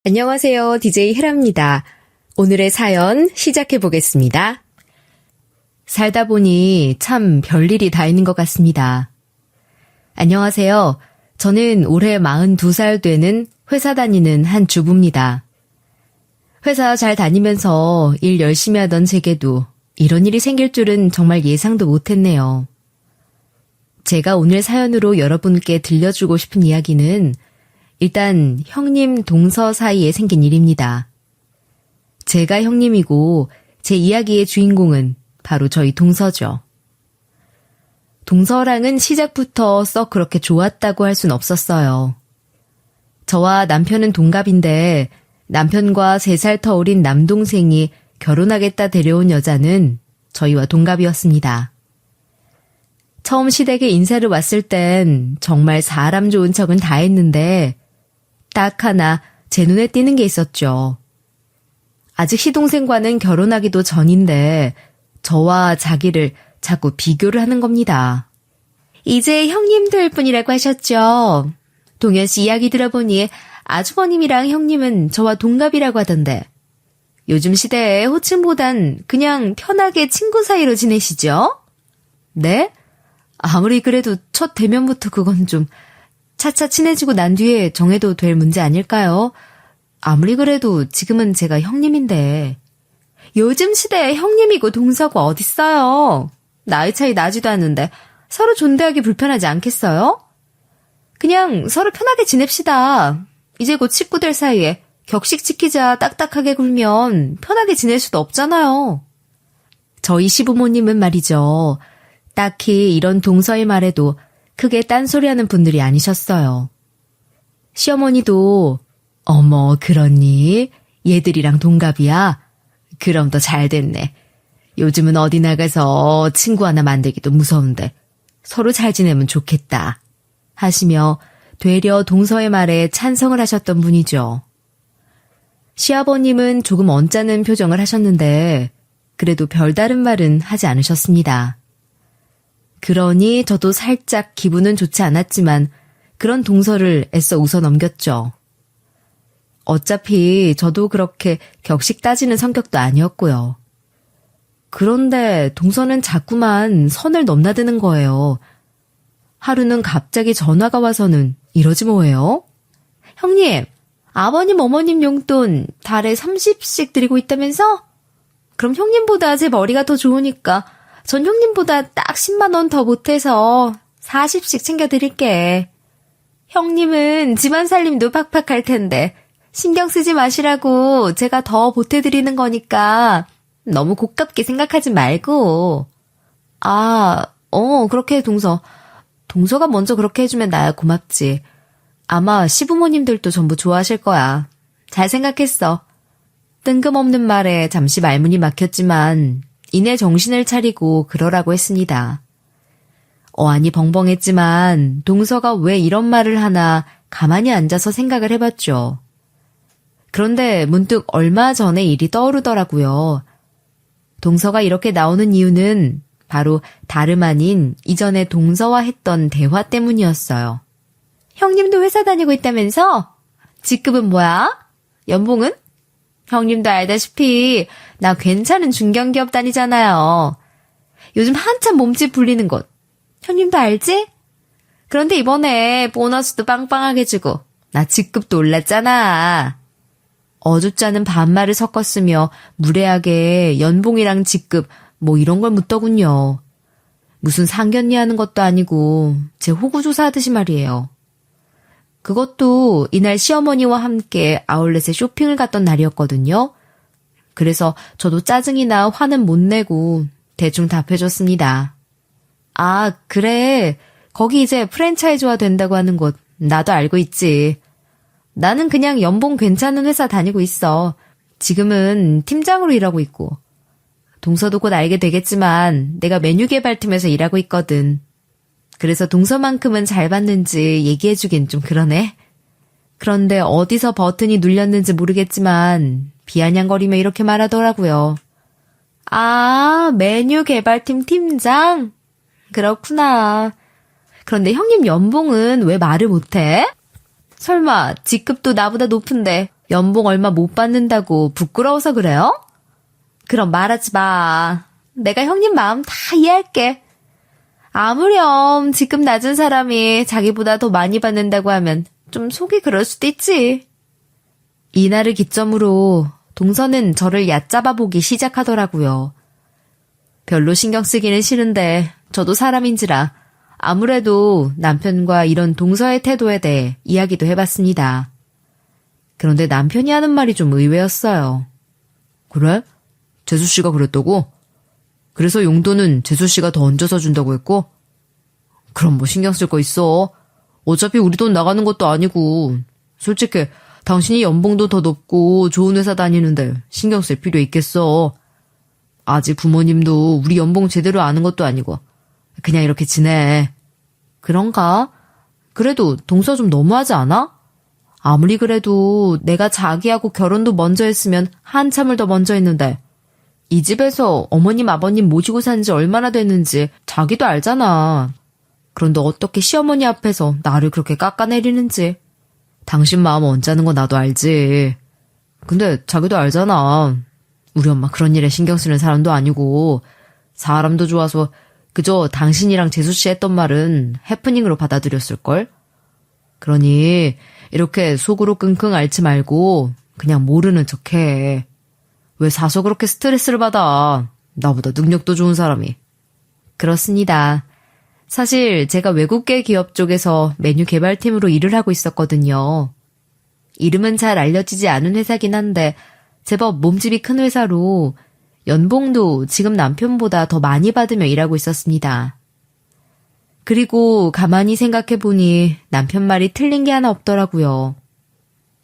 안녕하세요. DJ 헤라입니다. 오늘의 사연 시작해 보겠습니다. 살다 보니 참 별일이 다 있는 것 같습니다. 안녕하세요. 저는 올해 42살 되는 회사 다니는 한 주부입니다. 회사 잘 다니면서 일 열심히 하던 제게도 이런 일이 생길 줄은 정말 예상도 못했네요. 제가 오늘 사연으로 여러분께 들려주고 싶은 이야기는 일단 형님 동서 사이에 생긴 일입니다. 제가 형님이고 제 이야기의 주인공은 바로 저희 동서죠. 동서랑은 시작부터 썩 그렇게 좋았다고 할 순 없었어요. 저와 남편은 동갑인데 남편과 3살 더 어린 남동생이 결혼하겠다 데려온 여자는 저희와 동갑이었습니다. 처음 시댁에 인사를 왔을 땐 정말 사람 좋은 척은 다 했는데 딱 하나 제 눈에 띄는 게 있었죠. 아직 시동생과는 결혼하기도 전인데 저와 자기를 자꾸 비교를 하는 겁니다. 이제 형님 될 분이라고 하셨죠? 동현 씨 이야기 들어보니 아주버님이랑 형님은 저와 동갑이라고 하던데 요즘 시대에 호칭보단 그냥 편하게 친구 사이로 지내시죠? 네? 아무리 그래도 첫 대면부터 그건 좀 차차 친해지고 난 뒤에 정해도 될 문제 아닐까요? 아무리 그래도 지금은 제가 형님인데. 요즘 시대에 형님이고 동서고 어딨어요? 나이 차이 나지도 않는데 서로 존대하기 불편하지 않겠어요? 그냥 서로 편하게 지냅시다. 이제 곧 식구들 사이에 격식 지키자 딱딱하게 굴면 편하게 지낼 수도 없잖아요. 저희 시부모님은 말이죠. 딱히 이런 동서의 말에도 크게 딴소리하는 분들이 아니셨어요. 시어머니도 어머 그러니? 얘들이랑 동갑이야? 그럼 더 잘 됐네. 요즘은 어디 나가서 친구 하나 만들기도 무서운데 서로 잘 지내면 좋겠다 하시며 되려 동서의 말에 찬성을 하셨던 분이죠. 시아버님은 조금 언짢은 표정을 하셨는데 그래도 별다른 말은 하지 않으셨습니다. 그러니 저도 살짝 기분은 좋지 않았지만 그런 동서를 애써 웃어 넘겼죠. 어차피 저도 그렇게 격식 따지는 성격도 아니었고요. 그런데 동서는 자꾸만 선을 넘나드는 거예요. 하루는 갑자기 전화가 와서는 이러지 뭐예요? 형님, 아버님 어머님 용돈 달에 30씩 드리고 있다면서? 그럼 형님보다 제 머리가 더 좋으니까 전 형님보다 딱 10만 원 더 보태서 40씩 챙겨드릴게. 형님은 집안 살림도 팍팍할 텐데 신경 쓰지 마시라고 제가 더 보태드리는 거니까 너무 고깝게 생각하지 말고. 그렇게 해 동서. 동서가 먼저 그렇게 해주면 나야 고맙지. 아마 시부모님들도 전부 좋아하실 거야. 잘 생각했어. 뜬금없는 말에 잠시 말문이 막혔지만 이내 정신을 차리고 그러라고 했습니다. 어안이 벙벙했지만 동서가 왜 이런 말을 하나 가만히 앉아서 생각을 해봤죠. 그런데 문득 얼마 전의 일이 떠오르더라고요. 동서가 이렇게 나오는 이유는 바로 다름 아닌 이전에 동서와 했던 대화 때문이었어요. 형님도 회사 다니고 있다면서? 직급은 뭐야? 연봉은? 형님도 알다시피 나 괜찮은 중견기업 다니잖아요. 요즘 한참 몸집 불리는 곳. 형님도 알지? 그런데 이번에 보너스도 빵빵하게 주고 나 직급도 올랐잖아. 어줍지 않은 반말을 섞었으며 무례하게 연봉이랑 직급 뭐 이런 걸 묻더군요. 무슨 상견례 하는 것도 아니고 제 호구조사하듯이 말이에요. 그것도 이날 시어머니와 함께 아울렛에 쇼핑을 갔던 날이었거든요. 그래서 저도 짜증이나 화는 못 내고 대충 답해줬습니다. 아, 그래. 거기 이제 프랜차이즈화 된다고 하는 곳 나도 알고 있지. 나는 그냥 연봉 괜찮은 회사 다니고 있어. 지금은 팀장으로 일하고 있고. 동서도 곧 알게 되겠지만 내가 메뉴 개발팀에서 일하고 있거든. 그래서 동서만큼은 잘 받는지 얘기해주긴 좀 그러네. 그런데 어디서 버튼이 눌렸는지 모르겠지만 비아냥거리며 이렇게 말하더라고요. 아, 메뉴 개발팀 팀장? 그렇구나. 그런데 형님 연봉은 왜 말을 못해? 설마 직급도 나보다 높은데 연봉 얼마 못 받는다고 부끄러워서 그래요? 그럼 말하지 마. 내가 형님 마음 다 이해할게. 아무렴 지금 낮은 사람이 자기보다 더 많이 받는다고 하면 좀 속이 그럴 수도 있지. 이날을 기점으로 동서는 저를 얕잡아 보기 시작하더라고요. 별로 신경 쓰기는 싫은데 저도 사람인지라 아무래도 남편과 이런 동서의 태도에 대해 이야기도 해봤습니다. 그런데 남편이 하는 말이 좀 의외였어요. 그래? 재수씨가 그랬다고? 그래서 용돈은 재수씨가 더 얹어서 준다고 했고? 그럼 뭐 신경 쓸 거 있어. 어차피 우리 돈 나가는 것도 아니고. 솔직히 당신이 연봉도 더 높고 좋은 회사 다니는데 신경 쓸 필요 있겠어. 아직 부모님도 우리 연봉 제대로 아는 것도 아니고 그냥 이렇게 지내. 그런가? 그래도 동서 좀 너무하지 않아? 아무리 그래도 내가 자기하고 결혼도 먼저 했으면 한참을 더 먼저 했는데 이 집에서 어머님 아버님 모시고 산 지 얼마나 됐는지 자기도 알잖아. 그런데 어떻게 시어머니 앞에서 나를 그렇게 깎아내리는지. 당신 마음 언짢은 거 나도 알지. 근데 자기도 알잖아. 우리 엄마 그런 일에 신경 쓰는 사람도 아니고 사람도 좋아서 그저 당신이랑 재수씨 했던 말은 해프닝으로 받아들였을걸? 그러니 이렇게 속으로 끙끙 앓지 말고 그냥 모르는 척해. 왜 사서 그렇게 스트레스를 받아? 나보다 능력도 좋은 사람이. 그렇습니다. 사실 제가 외국계 기업 쪽에서 메뉴 개발팀으로 일을 하고 있었거든요. 이름은 잘 알려지지 않은 회사긴 한데 제법 몸집이 큰 회사로 연봉도 지금 남편보다 더 많이 받으며 일하고 있었습니다. 그리고 가만히 생각해보니 남편 말이 틀린 게 하나 없더라고요.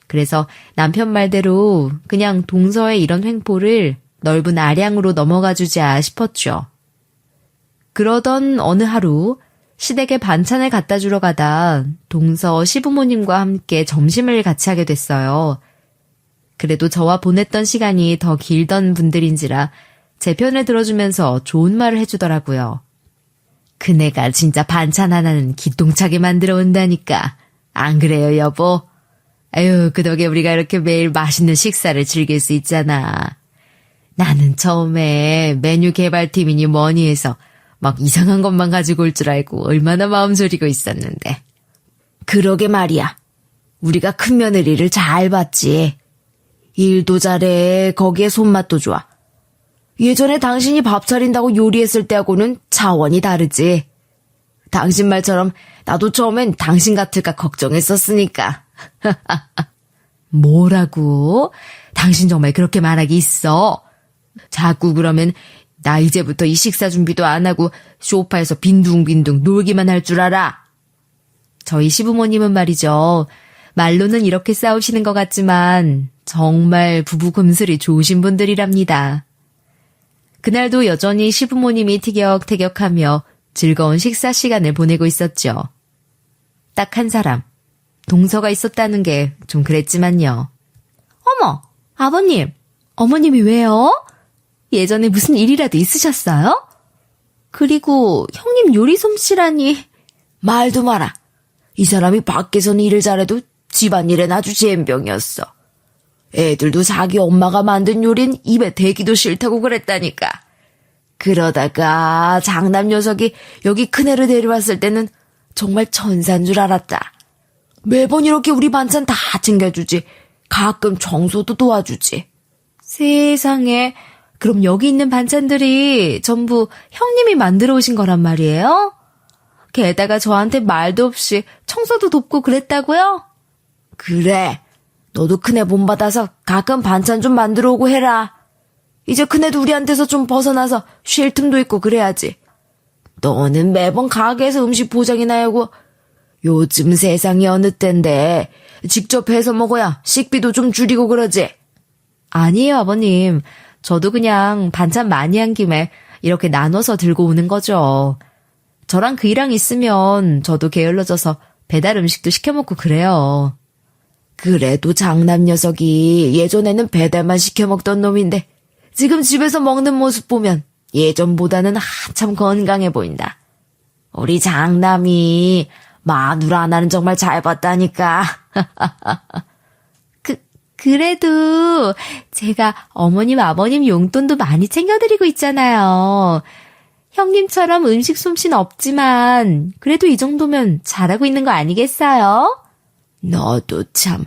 그래서 남편 말대로 그냥 동서의 이런 횡포를 넓은 아량으로 넘어가주자 싶었죠. 그러던 어느 하루 시댁에 반찬을 갖다 주러 가다 동서 시부모님과 함께 점심을 같이 하게 됐어요. 그래도 저와 보냈던 시간이 더 길던 분들인지라 제 편을 들어주면서 좋은 말을 해주더라고요. 그네가 진짜 반찬 하나는 기똥차게 만들어 온다니까. 안 그래요, 여보? 아유, 그 덕에 우리가 이렇게 매일 맛있는 식사를 즐길 수 있잖아. 나는 처음에 메뉴 개발팀이니 뭐니 해서 막 이상한 것만 가지고 올 줄 알고 얼마나 마음 졸이고 있었는데. 그러게 말이야. 우리가 큰 며느리를 잘 봤지. 일도 잘해. 거기에 손맛도 좋아. 예전에 당신이 밥 차린다고 요리했을 때하고는 차원이 다르지. 당신 말처럼 나도 처음엔 당신 같을까 걱정했었으니까. 뭐라고? 당신 정말 그렇게 말하기 있어? 자꾸 그러면 나 이제부터 이 식사 준비도 안 하고 소파에서 빈둥빈둥 놀기만 할 줄 알아. 저희 시부모님은 말이죠. 말로는 이렇게 싸우시는 것 같지만 정말 부부 금슬이 좋으신 분들이랍니다. 그날도 여전히 시부모님이 티격태격하며 즐거운 식사 시간을 보내고 있었죠. 딱 한 사람, 동서가 있었다는 게 좀 그랬지만요. 어머, 아버님, 어머님이 왜요? 예전에 무슨 일이라도 있으셨어요? 그리고 형님 요리 솜씨라니. 말도 마라. 이 사람이 밖에서는 일을 잘해도 집안일엔 아주 젬병이었어. 애들도 자기 엄마가 만든 요린 입에 대기도 싫다고 그랬다니까. 그러다가 장남 녀석이 여기 큰애를 데려왔을 때는 정말 천사인 줄 알았다. 매번 이렇게 우리 반찬 다 챙겨주지. 가끔 청소도 도와주지. 세상에, 그럼 여기 있는 반찬들이 전부 형님이 만들어 오신 거란 말이에요? 게다가 저한테 말도 없이 청소도 돕고 그랬다고요? 그래. 너도 큰애 본받아서 가끔 반찬 좀 만들어 오고 해라. 이제 큰애도 우리한테서 좀 벗어나서 쉴 틈도 있고 그래야지. 너는 매번 가게에서 음식 포장이나 하고 요즘 세상이 어느 때인데 직접 해서 먹어야 식비도 좀 줄이고 그러지. 아니에요, 아버님. 저도 그냥 반찬 많이 한 김에 이렇게 나눠서 들고 오는 거죠. 저랑 그이랑 있으면 저도 게을러져서 배달 음식도 시켜 먹고 그래요. 그래도 장남 녀석이 예전에는 배달만 시켜 먹던 놈인데 지금 집에서 먹는 모습 보면 예전보다는 한참 건강해 보인다. 우리 장남이 마누라 하나는 정말 잘 봤다니까. 그래도 제가 어머님, 아버님 용돈도 많이 챙겨드리고 있잖아요. 형님처럼 음식 솜씨는 없지만 그래도 이 정도면 잘하고 있는 거 아니겠어요? 너도 참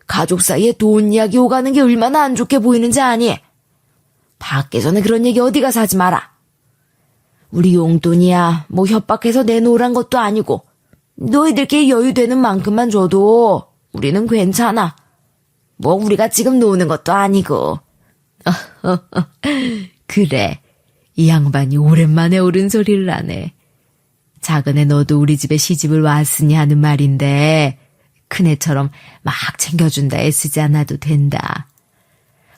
가족 사이에 돈 이야기 오가는 게 얼마나 안 좋게 보이는지 아니? 밖에서는 그런 얘기 어디 가서 하지 마라. 우리 용돈이야 뭐 협박해서 내놓으란 것도 아니고 너희들끼리 여유되는 만큼만 줘도 우리는 괜찮아. 뭐 우리가 지금 노는 것도 아니고. 그래, 이 양반이 오랜만에 옳은 소리를 하네. 작은애 너도 우리 집에 시집을 왔으니 하는 말인데 큰애처럼 막 챙겨준다 애쓰지 않아도 된다.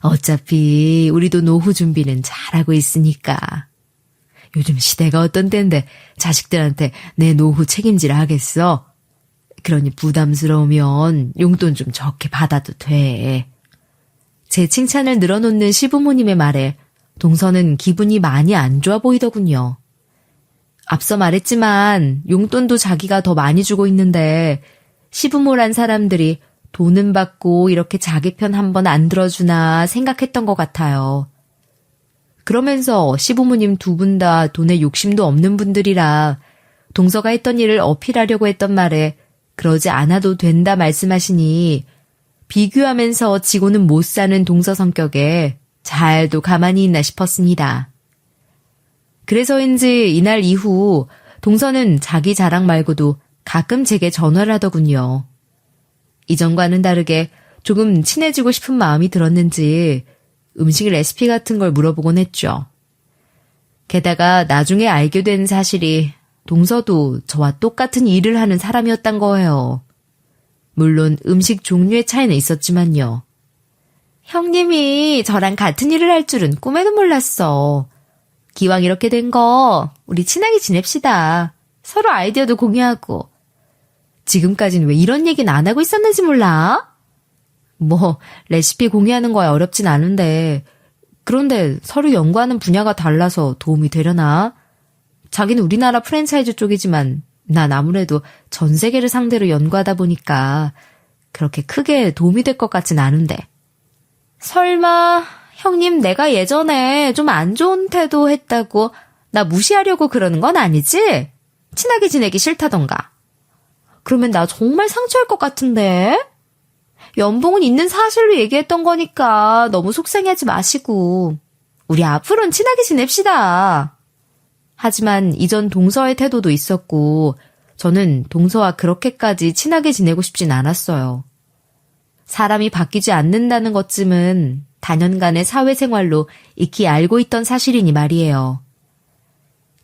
어차피 우리도 노후 준비는 잘하고 있으니까. 요즘 시대가 어떤 때인데 자식들한테 내 노후 책임지라 하겠어? 그러니 부담스러우면 용돈 좀 적게 받아도 돼. 제 칭찬을 늘어놓는 시부모님의 말에 동서는 기분이 많이 안 좋아 보이더군요. 앞서 말했지만 용돈도 자기가 더 많이 주고 있는데 시부모란 사람들이 돈은 받고 이렇게 자기 편 한 번 안 들어주나 생각했던 것 같아요. 그러면서 시부모님 두 분 다 돈에 욕심도 없는 분들이라 동서가 했던 일을 어필하려고 했던 말에 그러지 않아도 된다 말씀하시니 비교하면서 지고는 못 사는 동서 성격에 잘도 가만히 있나 싶었습니다. 그래서인지 이날 이후 동서는 자기 자랑 말고도 가끔 제게 전화를 하더군요. 이전과는 다르게 조금 친해지고 싶은 마음이 들었는지 음식 레시피 같은 걸 물어보곤 했죠. 게다가 나중에 알게 된 사실이 동서도 저와 똑같은 일을 하는 사람이었단 거예요. 물론 음식 종류의 차이는 있었지만요. 형님이 저랑 같은 일을 할 줄은 꿈에도 몰랐어. 기왕 이렇게 된 거 우리 친하게 지냅시다. 서로 아이디어도 공유하고. 지금까지는 왜 이런 얘기는 안 하고 있었는지 몰라? 뭐 레시피 공유하는 거야 어렵진 않은데 그런데 서로 연구하는 분야가 달라서 도움이 되려나? 자기는 우리나라 프랜차이즈 쪽이지만 난 아무래도 전 세계를 상대로 연구하다 보니까 그렇게 크게 도움이 될 것 같진 않은데. 설마 형님 내가 예전에 좀 안 좋은 태도 했다고 나 무시하려고 그러는 건 아니지? 친하게 지내기 싫다던가. 그러면 나 정말 상처할 것 같은데? 연봉은 있는 사실로 얘기했던 거니까 너무 속상해하지 마시고 우리 앞으로는 친하게 지냅시다. 하지만 이전 동서의 태도도 있었고 저는 동서와 그렇게까지 친하게 지내고 싶진 않았어요. 사람이 바뀌지 않는다는 것쯤은 단연간의 사회생활로 익히 알고 있던 사실이니 말이에요.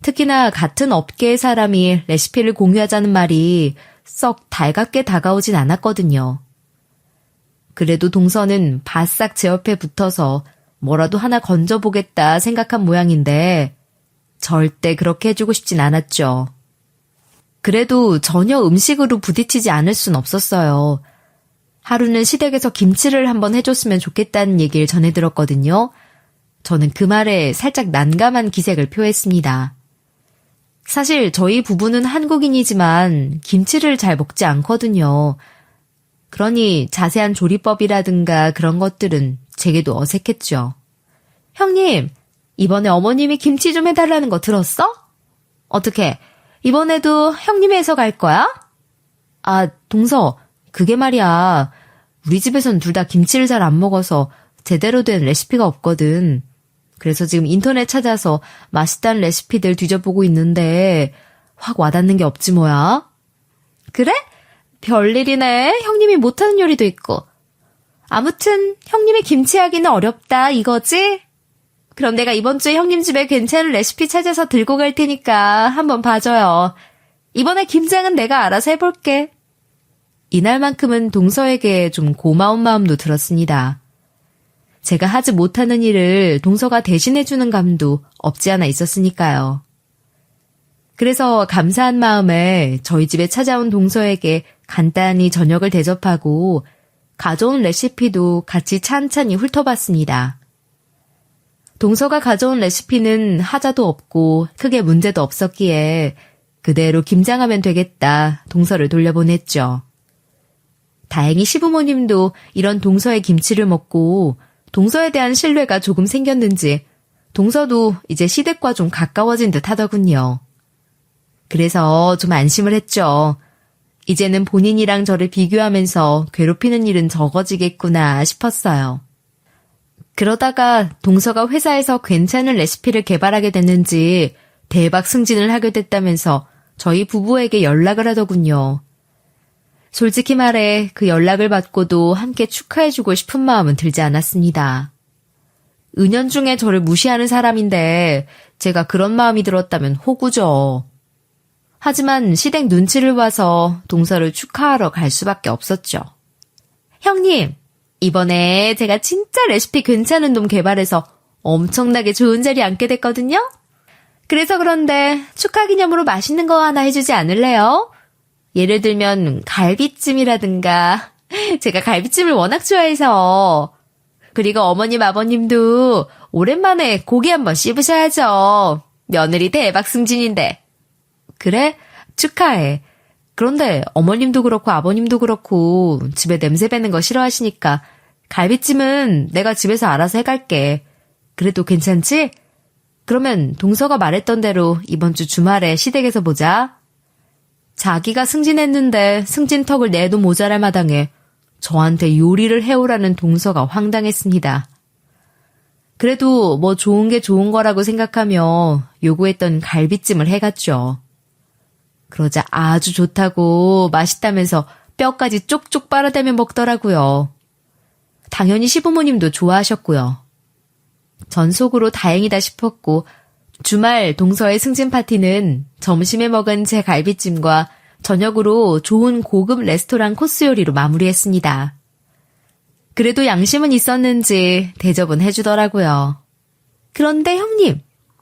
특히나 같은 업계의 사람이 레시피를 공유하자는 말이 썩 달갑게 다가오진 않았거든요. 그래도 동서는 바싹 제 옆에 붙어서 뭐라도 하나 건져보겠다 생각한 모양인데 절대 그렇게 해주고 싶진 않았죠. 그래도 전혀 음식으로 부딪히지 않을 순 없었어요. 하루는 시댁에서 김치를 한번 해줬으면 좋겠다는 얘기를 전해 들었거든요. 저는 그 말에 살짝 난감한 기색을 표했습니다. 사실 저희 부부는 한국인이지만 김치를 잘 먹지 않거든요. 그러니 자세한 조리법이라든가 그런 것들은 제게도 어색했죠. 형님, 이번에 어머님이 김치 좀 해달라는 거 들었어? 어떻게, 이번에도 형님이 해서 갈 거야? 아, 동서, 그게 말이야. 우리 집에선 둘 다 김치를 잘 안 먹어서 제대로 된 레시피가 없거든. 그래서 지금 인터넷 찾아서 맛있다는 레시피들 뒤져보고 있는데 확 와닿는 게 없지 뭐야. 그래? 별일이네. 형님이 못하는 요리도 있고. 아무튼 형님이 김치하기는 어렵다 이거지? 그럼 내가 이번 주에 형님 집에 괜찮은 레시피 찾아서 들고 갈 테니까 한번 봐줘요. 이번에 김장은 내가 알아서 해볼게. 이날만큼은 동서에게 좀 고마운 마음도 들었습니다. 제가 하지 못하는 일을 동서가 대신해주는 감도 없지 않아 있었으니까요. 그래서 감사한 마음에 저희 집에 찾아온 동서에게 간단히 저녁을 대접하고 가져온 레시피도 같이 찬찬히 훑어봤습니다. 동서가 가져온 레시피는 하자도 없고 크게 문제도 없었기에 그대로 김장하면 되겠다 동서를 돌려보냈죠. 다행히 시부모님도 이런 동서의 김치를 먹고 동서에 대한 신뢰가 조금 생겼는지 동서도 이제 시댁과 좀 가까워진 듯 하더군요. 그래서 좀 안심을 했죠. 이제는 본인이랑 저를 비교하면서 괴롭히는 일은 적어지겠구나 싶었어요. 그러다가 동서가 회사에서 괜찮은 레시피를 개발하게 됐는지 대박 승진을 하게 됐다면서 저희 부부에게 연락을 하더군요. 솔직히 말해 그 연락을 받고도 함께 축하해주고 싶은 마음은 들지 않았습니다. 은연중에 저를 무시하는 사람인데 제가 그런 마음이 들었다면 호구죠. 하지만 시댁 눈치를 봐서 동서를 축하하러 갈 수밖에 없었죠. 형님, 이번에 제가 진짜 레시피 괜찮은 놈 개발해서 엄청나게 좋은 자리에 앉게 됐거든요? 그래서 그런데 축하 기념으로 맛있는 거 하나 해주지 않을래요? 예를 들면 갈비찜이라든가 제가 갈비찜을 워낙 좋아해서 그리고 어머님 아버님도 오랜만에 고기 한번 씹으셔야죠. 며느리 대박 승진인데. 그래? 축하해. 그런데 어머님도 그렇고 아버님도 그렇고 집에 냄새 배는 거 싫어하시니까 갈비찜은 내가 집에서 알아서 해갈게. 그래도 괜찮지? 그러면 동서가 말했던 대로 이번 주 주말에 시댁에서 보자. 자기가 승진했는데 승진턱을 내도 모자랄 마당에 저한테 요리를 해오라는 동서가 황당했습니다. 그래도 뭐 좋은 게 좋은 거라고 생각하며 요구했던 갈비찜을 해갔죠. 그러자 아주 좋다고 맛있다면서 뼈까지 쪽쪽 빨아대며 먹더라고요. 당연히 시부모님도 좋아하셨고요. 전 속으로 다행이다 싶었고 주말 동서의 승진 파티는 점심에 먹은 제 갈비찜과 저녁으로 좋은 고급 레스토랑 코스 요리로 마무리했습니다. 그래도 양심은 있었는지 대접은 해주더라고요. 그런데 형님,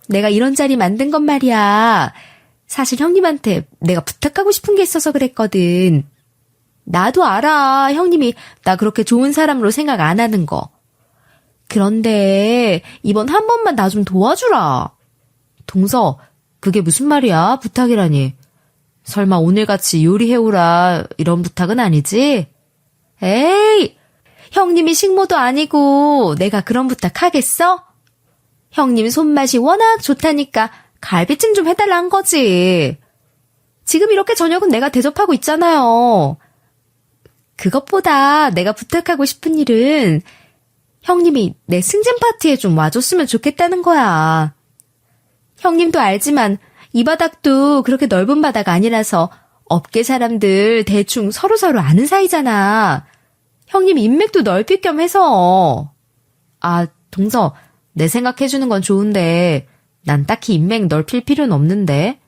내가 이런 자리 만든 건 말이야. 사실 형님한테 내가 부탁하고 싶은 게 있어서 그랬거든. 나도 알아. 형님이 나 그렇게 좋은 사람으로 생각 안 하는 거. 그런데 이번 한 번만 나 좀 도와주라. 동서, 그게 무슨 말이야? 부탁이라니. 설마 오늘같이 요리해오라 이런 부탁은 아니지? 에이, 형님이 식모도 아니고 내가 그런 부탁 하겠어? 형님 손맛이 워낙 좋다니까 갈비찜 좀 해달란 거지. 지금 이렇게 저녁은 내가 대접하고 있잖아요. 그것보다 내가 부탁하고 싶은 일은 형님이 내 승진 파티에 좀 와줬으면 좋겠다는 거야. 형님도 알지만 이 바닥도 그렇게 넓은 바닥 아니라서 업계 사람들 대충 서로서로 아는 사이잖아. 형님 인맥도 넓힐 겸 해서. 아, 동서, 내 생각해주는 건 좋은데 난 딱히 인맥 넓힐 필요는 없는데.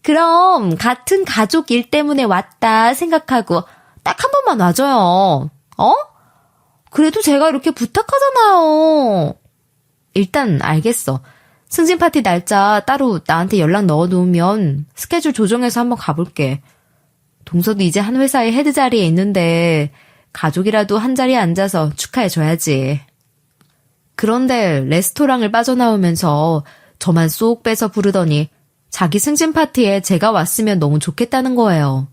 그럼 같은 가족 일 때문에 왔다 생각하고 딱 한 번만 와줘요. 어? 그래도 제가 이렇게 부탁하잖아요. 일단 알겠어. 승진 파티 날짜 따로 나한테 연락 넣어놓으면 스케줄 조정해서 한번 가볼게. 동서도 이제 한 회사의 헤드 자리에 있는데 가족이라도 한 자리에 앉아서 축하해줘야지. 그런데 레스토랑을 빠져나오면서 저만 쏙 빼서 부르더니 자기 승진 파티에 제가 왔으면 너무 좋겠다는 거예요.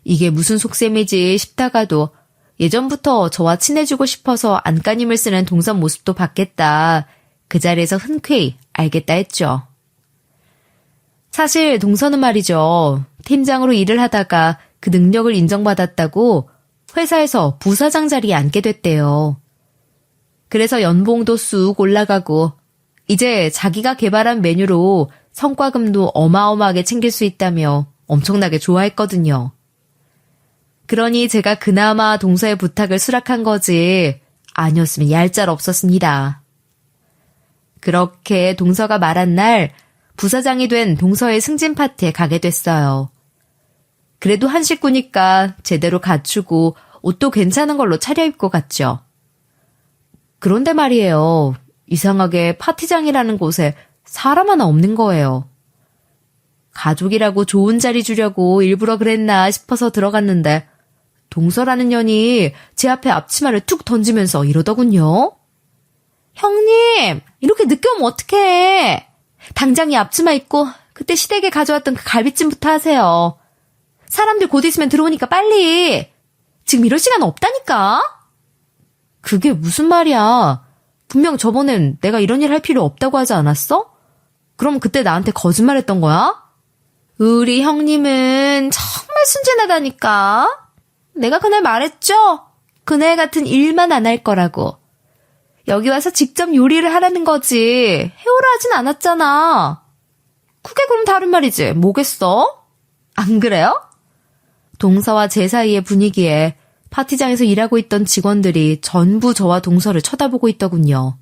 이게 무슨 속셈이지 싶다가도 예전부터 저와 친해지고 싶어서 안간힘을 쓰는 동선 모습도 봤겠다. 그 자리에서 흔쾌히 알겠다 했죠. 사실 동서는 말이죠. 팀장으로 일을 하다가 그 능력을 인정받았다고 회사에서 부사장 자리에 앉게 됐대요. 그래서 연봉도 쑥 올라가고 이제 자기가 개발한 메뉴로 성과금도 어마어마하게 챙길 수 있다며 엄청나게 좋아했거든요. 그러니 제가 그나마 동서의 부탁을 수락한 거지 아니었으면 얄짤 없었습니다. 그렇게 동서가 말한 날 부사장이 된 동서의 승진 파티에 가게 됐어요. 그래도 한 식구니까 제대로 갖추고 옷도 괜찮은 걸로 차려입고 갔죠. 그런데 말이에요. 이상하게 파티장이라는 곳에 사람 하나 없는 거예요. 가족이라고 좋은 자리 주려고 일부러 그랬나 싶어서 들어갔는데 동서라는 년이 제 앞에 앞치마를 툭 던지면서 이러더군요. 형님, 이렇게 늦게 오면 어떡해. 당장 이 앞치마 입고 그때 시댁에 가져왔던 그 갈비찜부터 하세요. 사람들 곧 있으면 들어오니까 빨리. 지금 이럴 시간 없다니까? 그게 무슨 말이야? 분명 저번엔 내가 이런 일 할 필요 없다고 하지 않았어? 그럼 그때 나한테 거짓말했던 거야? 우리 형님은 정말 순진하다니까. 내가 그날 말했죠? 그날 같은 일만 안 할 거라고. 여기 와서 직접 요리를 하라는 거지. 해오라 하진 않았잖아. 그게 그럼 다른 말이지. 뭐겠어? 안 그래요? 동서와 제 사이의 분위기에 파티장에서 일하고 있던 직원들이 전부 저와 동서를 쳐다보고 있더군요.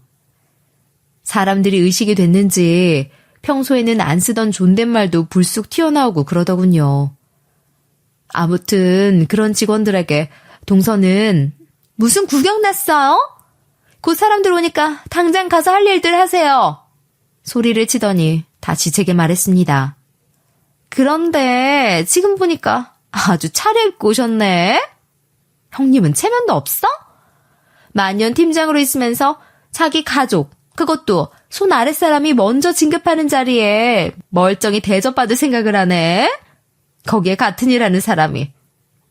사람들이 의식이 됐는지 평소에는 안 쓰던 존댓말도 불쑥 튀어나오고 그러더군요. 아무튼 그런 직원들에게 동서는 무슨 구경 났어요? 곧 사람들 오니까 당장 가서 할 일들 하세요. 소리를 치더니 다시 제게 말했습니다. 그런데 지금 보니까 아주 차려입고 오셨네. 형님은 체면도 없어? 만년 팀장으로 있으면서 자기 가족, 그것도 손 아랫사람이 먼저 진급하는 자리에 멀쩡히 대접받을 생각을 하네. 거기에 같은 일 하는 사람이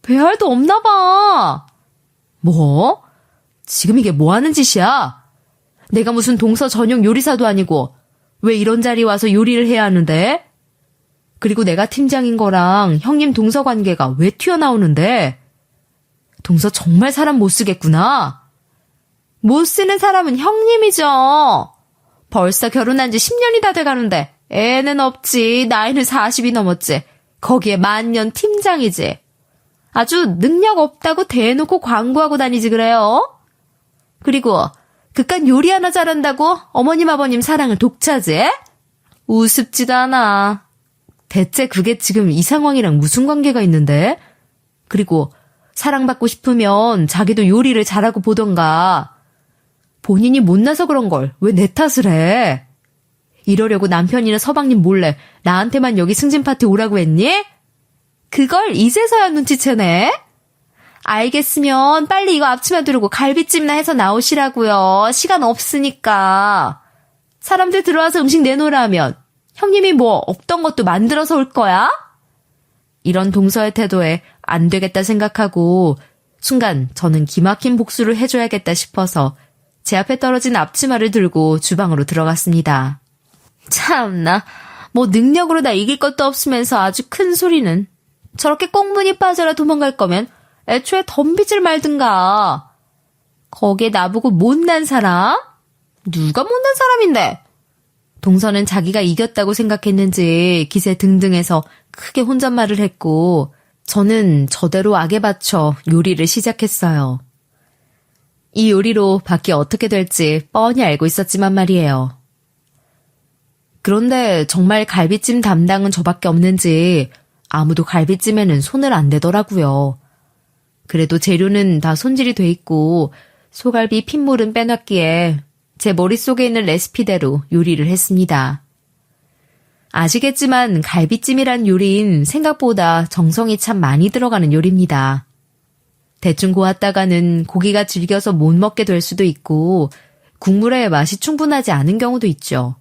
배알도 없나 봐. 뭐? 지금 이게 뭐 하는 짓이야? 내가 무슨 동서 전용 요리사도 아니고 왜 이런 자리에 와서 요리를 해야 하는데? 그리고 내가 팀장인 거랑 형님 동서 관계가 왜 튀어나오는데? 동서 정말 사람 못 쓰겠구나. 못 쓰는 사람은 형님이죠. 벌써 결혼한 지 10년이 다 돼가는데 애는 없지. 나이는 40이 넘었지. 거기에 만년 팀장이지. 아주 능력 없다고 대놓고 광고하고 다니지 그래요. 그리고 그깟 요리 하나 잘한다고 어머님 아버님 사랑을 독차지? 우습지도 않아. 대체 그게 지금 이 상황이랑 무슨 관계가 있는데? 그리고 사랑받고 싶으면 자기도 요리를 잘하고 보던가. 본인이 못나서 그런 걸 왜 내 탓을 해? 이러려고 남편이나 서방님 몰래 나한테만 여기 승진 파티 오라고 했니? 그걸 이제서야 눈치채네? 알겠으면 빨리 이거 앞치마 두르고 갈비찜이나 해서 나오시라고요. 시간 없으니까. 사람들 들어와서 음식 내놓으라면 형님이 뭐 없던 것도 만들어서 올 거야? 이런 동서의 태도에 안 되겠다 생각하고 순간 저는 기막힌 복수를 해줘야겠다 싶어서 제 앞에 떨어진 앞치마를 들고 주방으로 들어갔습니다. 참나, 뭐 능력으로 나 이길 것도 없으면서 아주 큰 소리는. 저렇게 꽁무니 빠져라 도망갈 거면 애초에 덤비질 말든가. 거기에 나보고 못난 사람? 누가 못난 사람인데? 동서는 자기가 이겼다고 생각했는지 기세 등등해서 크게 혼잣말을 했고 저는 저대로 악에 받쳐 요리를 시작했어요. 이 요리로 밖이 어떻게 될지 뻔히 알고 있었지만 말이에요. 그런데 정말 갈비찜 담당은 저밖에 없는지 아무도 갈비찜에는 손을 안 대더라고요. 그래도 재료는 다 손질이 돼 있고 소갈비 핏물은 빼놨기에 제 머릿속에 있는 레시피대로 요리를 했습니다. 아시겠지만 갈비찜이란 요리인 생각보다 정성이 참 많이 들어가는 요리입니다. 대충 고았다가는 고기가 질겨서 못 먹게 될 수도 있고 국물의 맛이 충분하지 않은 경우도 있죠.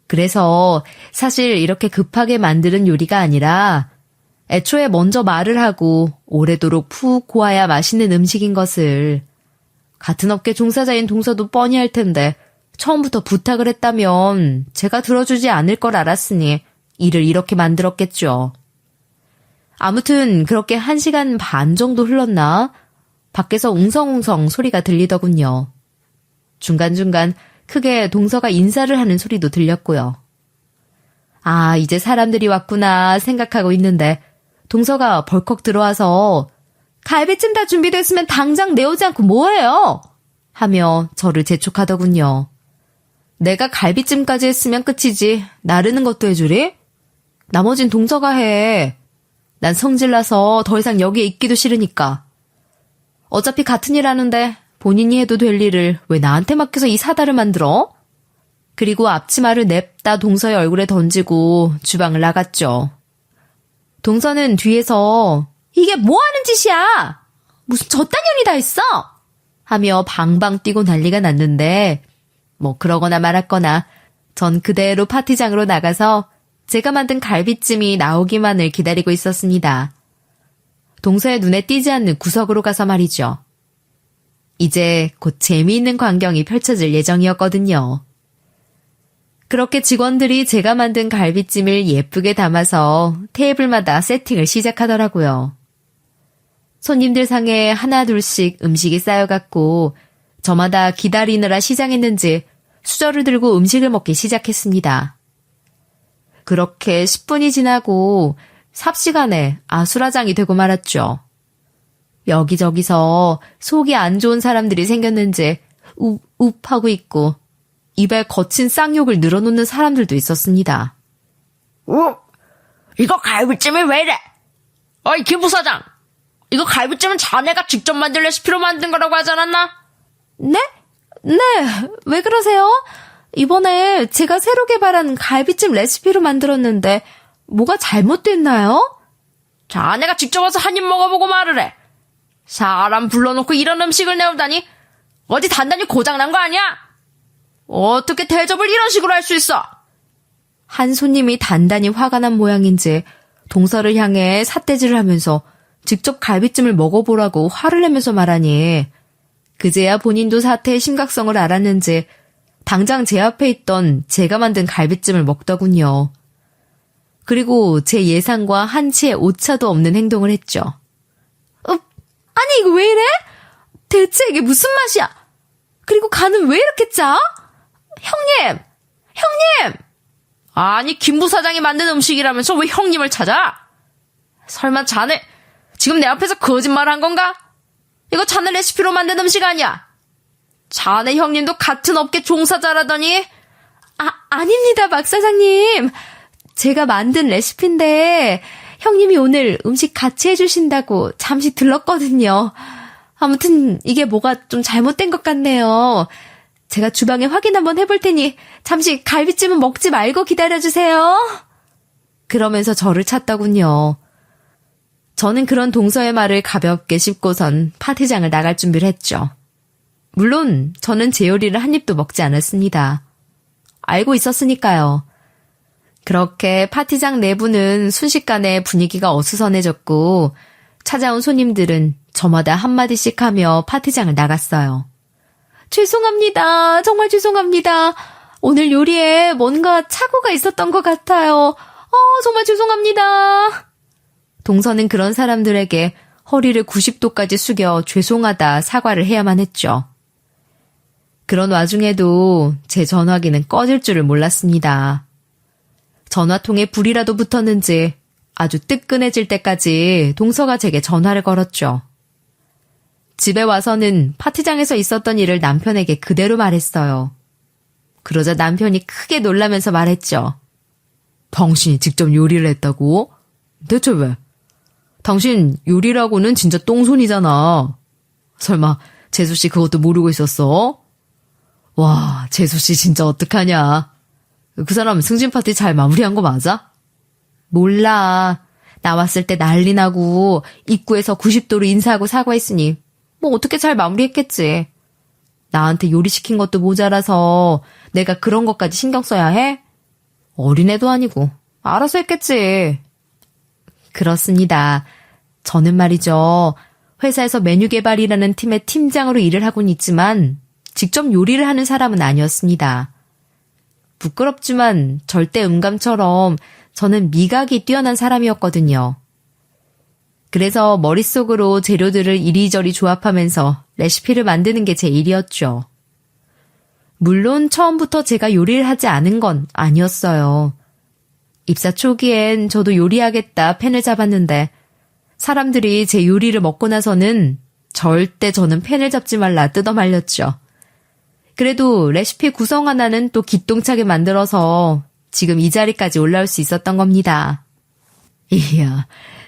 그래서 사실 이렇게 급하게 만드는 요리가 아니라 애초에 먼저 말을 하고 오래도록 푹 고아야 맛있는 음식인 것을 같은 업계 종사자인 동서도 뻔히 할 텐데 처음부터 부탁을 했다면 제가 들어주지 않을 걸 알았으니 일을 이렇게 만들었겠죠. 아무튼 그렇게 1시간 반 정도 흘렀나 밖에서 웅성웅성 소리가 들리더군요. 중간중간 크게 동서가 인사를 하는 소리도 들렸고요. 아, 이제 사람들이 왔구나 생각하고 있는데 동서가 벌컥 들어와서 갈비찜 다 준비됐으면 당장 내오지 않고 뭐해요? 하며 저를 재촉하더군요. 내가 갈비찜까지 했으면 끝이지 나르는 것도 해주리? 나머진 동서가 해. 난 성질나서 더 이상 여기에 있기도 싫으니까. 어차피 같은 일 하는데 본인이 해도 될 일을 왜 나한테 맡겨서 이 사달을 만들어? 그리고 앞치마를 냅다 동서의 얼굴에 던지고 주방을 나갔죠. 동서는 뒤에서 이게 뭐 하는 짓이야? 무슨 저딴 년이 다 있어? 하며 방방 뛰고 난리가 났는데 뭐 그러거나 말았거나 전 그대로 파티장으로 나가서 제가 만든 갈비찜이 나오기만을 기다리고 있었습니다. 동서의 눈에 띄지 않는 구석으로 가서 말이죠. 이제 곧 재미있는 광경이 펼쳐질 예정이었거든요. 그렇게 직원들이 제가 만든 갈비찜을 예쁘게 담아서 테이블마다 세팅을 시작하더라고요. 손님들 상에 하나 둘씩 음식이 쌓여갔고 저마다 기다리느라 시장했는지 수저를 들고 음식을 먹기 시작했습니다. 그렇게 10분이 지나고 삽시간에 아수라장이 되고 말았죠. 여기저기서 속이 안 좋은 사람들이 생겼는지 웁하고 있고 입에 거친 쌍욕을 늘어놓는 사람들도 있었습니다. 이거 갈비찜이 왜 이래? 어이, 김 부사장! 이거 갈비찜은 자네가 직접 만든 레시피로 만든 거라고 하지 않았나? 네? 네, 왜 그러세요? 이번에 제가 새로 개발한 갈비찜 레시피로 만들었는데 뭐가 잘못됐나요? 자네가 직접 와서 한 입 먹어보고 말을 해. 사람 불러놓고 이런 음식을 내오다니 어디 단단히 고장난 거 아니야? 어떻게 대접을 이런 식으로 할 수 있어? 한 손님이 단단히 화가 난 모양인지 동서를 향해 삿대질을 하면서 직접 갈비찜을 먹어보라고 화를 내면서 말하니 그제야 본인도 사태의 심각성을 알았는지 당장 제 앞에 있던 제가 만든 갈비찜을 먹더군요. 그리고 제 예상과 한치의 오차도 없는 행동을 했죠. 아니 이거 왜 이래? 대체 이게 무슨 맛이야? 그리고 간은 왜 이렇게 짜? 형님! 아니, 김 부사장이 만든 음식이라면서 왜 형님을 찾아? 설마 자네 지금 내 앞에서 거짓말을 한 건가? 이거 자네 레시피로 만든 음식 아니야. 자네 형님도 같은 업계 종사자라더니. 아닙니다, 박 사장님. 제가 만든 레시피인데 형님이 오늘 음식 같이 해주신다고 잠시 들렀거든요. 아무튼 이게 뭐가 좀 잘못된 것 같네요. 제가 주방에 확인 한번 해볼 테니 잠시 갈비찜은 먹지 말고 기다려주세요. 그러면서 저를 찾더군요. 저는 그런 동서의 말을 가볍게 씹고선 파티장을 나갈 준비를 했죠. 물론 저는 제 요리를 한 입도 먹지 않았습니다. 알고 있었으니까요. 그렇게 파티장 내부는 순식간에 분위기가 어수선해졌고 찾아온 손님들은 저마다 한마디씩 하며 파티장을 나갔어요. 죄송합니다. 정말 죄송합니다. 오늘 요리에 뭔가 착오가 있었던 것 같아요. 정말 죄송합니다. 동서는 그런 사람들에게 허리를 90도까지 숙여 죄송하다 사과를 해야만 했죠. 그런 와중에도 제 전화기는 꺼질 줄을 몰랐습니다. 전화통에 불이라도 붙었는지 아주 뜨끈해질 때까지 동서가 제게 전화를 걸었죠. 집에 와서는 파티장에서 있었던 일을 남편에게 그대로 말했어요. 그러자 남편이 크게 놀라면서 말했죠. 당신이 직접 요리를 했다고? 대체 왜? 당신 요리라고는 진짜 똥손이잖아. 설마 재수씨 그것도 모르고 있었어? 와, 재수씨 진짜 어떡하냐. 그 사람 승진 파티 잘 마무리한 거 맞아? 몰라. 나왔을 때 난리 나고 입구에서 90도로 인사하고 사과했으니 뭐 어떻게 잘 마무리했겠지. 나한테 요리시킨 것도 모자라서 내가 그런 것까지 신경 써야 해? 어린애도 아니고 알아서 했겠지. 그렇습니다. 저는 말이죠. 회사에서 메뉴 개발이라는 팀의 팀장으로 일을 하고는 있지만 직접 요리를 하는 사람은 아니었습니다. 부끄럽지만 절대 음감처럼 저는 미각이 뛰어난 사람이었거든요. 그래서 머릿속으로 재료들을 이리저리 조합하면서 레시피를 만드는 게 제 일이었죠. 물론 처음부터 제가 요리를 하지 않은 건 아니었어요. 입사 초기엔 저도 요리하겠다 펜을 잡았는데 사람들이 제 요리를 먹고 나서는 절대 저는 펜을 잡지 말라 뜯어 말렸죠. 그래도 레시피 구성 하나는 또 기똥차게 만들어서 지금 이 자리까지 올라올 수 있었던 겁니다. 이야,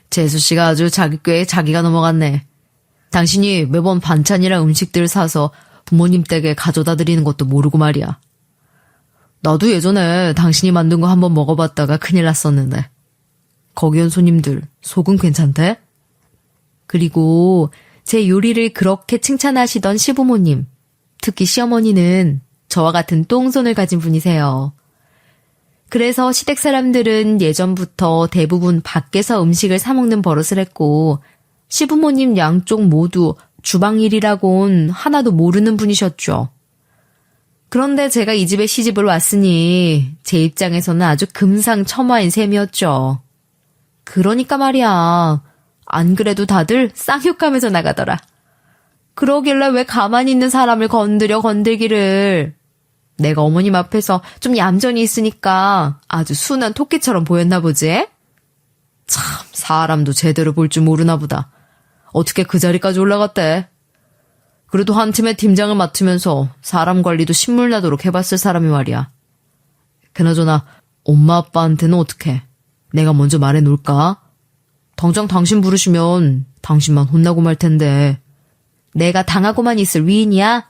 재수씨가 아주 자기 꾀에 자기가 넘어갔네. 당신이 매번 반찬이랑 음식들을 사서 부모님 댁에 가져다 드리는 것도 모르고 말이야. 나도 예전에 당신이 만든 거 한번 먹어봤다가 큰일 났었는데. 거기 온 손님들 속은 괜찮대? 그리고 제 요리를 그렇게 칭찬하시던 시부모님, 특히 시어머니는 저와 같은 똥손을 가진 분이세요. 그래서 시댁 사람들은 예전부터 대부분 밖에서 음식을 사 먹는 버릇을 했고 시부모님 양쪽 모두 주방 일이라곤 하나도 모르는 분이셨죠. 그런데 제가 이 집에 시집을 왔으니 제 입장에서는 아주 금상첨화인 셈이었죠. 그러니까 말이야. 안 그래도 다들 쌍욕하면서 나가더라. 그러길래 왜 가만히 있는 사람을 건들기를. 내가 어머님 앞에서 좀 얌전히 있으니까 아주 순한 토끼처럼 보였나 보지? 참, 사람도 제대로 볼 줄 모르나 보다. 어떻게 그 자리까지 올라갔대? 그래도 한 팀의 팀장을 맡으면서 사람 관리도 신물나도록 해봤을 사람이 말이야. 그나저나 엄마 아빠한테는 어떡해? 내가 먼저 말해놓을까? 당장 당신 부르시면 당신만 혼나고 말 텐데. 내가 당하고만 있을 위인이야?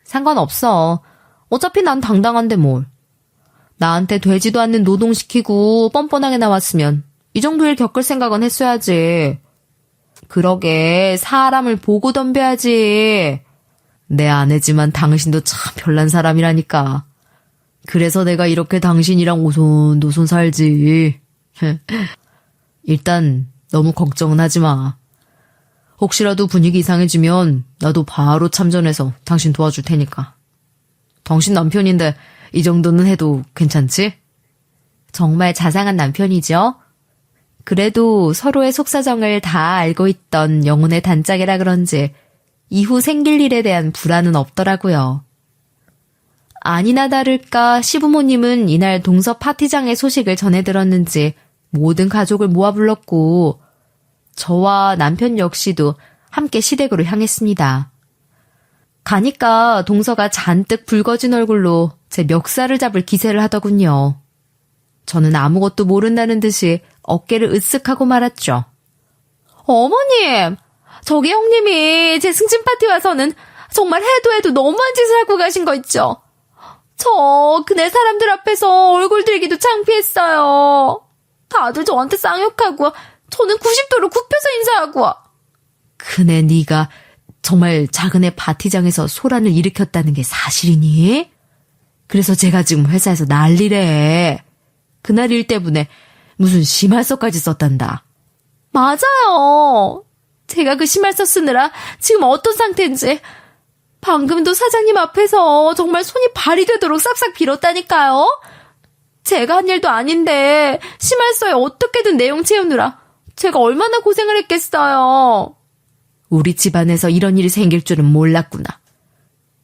상관없어. 어차피 난 당당한데 뭘. 나한테 되지도 않는 노동시키고 뻔뻔하게 나왔으면 이 정도 일 겪을 생각은 했어야지. 그러게 사람을 보고 덤벼야지. 내 아내지만 당신도 참 별난 사람이라니까. 그래서 내가 이렇게 당신이랑 오손도손 살지. 일단 너무 걱정은 하지 마. 혹시라도 분위기 이상해지면 나도 바로 참전해서 당신 도와줄 테니까. 당신 남편인데 이 정도는 해도 괜찮지? 정말 자상한 남편이죠. 그래도 서로의 속사정을 다 알고 있던 영혼의 단짝이라 그런지 이후 생길 일에 대한 불안은 없더라고요. 아니나 다를까 시부모님은 이날 동서 파티장의 소식을 전해 들었는지 모든 가족을 모아 불렀고 저와 남편 역시도 함께 시댁으로 향했습니다. 가니까 동서가 잔뜩 붉어진 얼굴로 제 멱살을 잡을 기세를 하더군요. 저는 아무것도 모른다는 듯이 어깨를 으쓱하고 말았죠. 어머님! 저기 형님이 제 승진 파티 와서는 정말 해도 너무한 짓을 하고 가신 거 있죠? 저 그네 사람들 앞에서 얼굴 들기도 창피했어요. 다들 저한테 쌍욕하고 저는 90도로 굽혀서 인사하고. 그네 네가 정말 작은 애 파티장에서 소란을 일으켰다는 게 사실이니? 그래서 제가 지금 회사에서 난리래. 그날 일 때문에 무슨 심할서까지 썼단다. 맞아요. 제가 그 심할서 쓰느라 지금 어떤 상태인지 방금도 사장님 앞에서 정말 손이 발이 되도록 싹싹 빌었다니까요. 제가 한 일도 아닌데 심할서에 어떻게든 내용 채우느라 제가 얼마나 고생을 했겠어요. 우리 집안에서 이런 일이 생길 줄은 몰랐구나.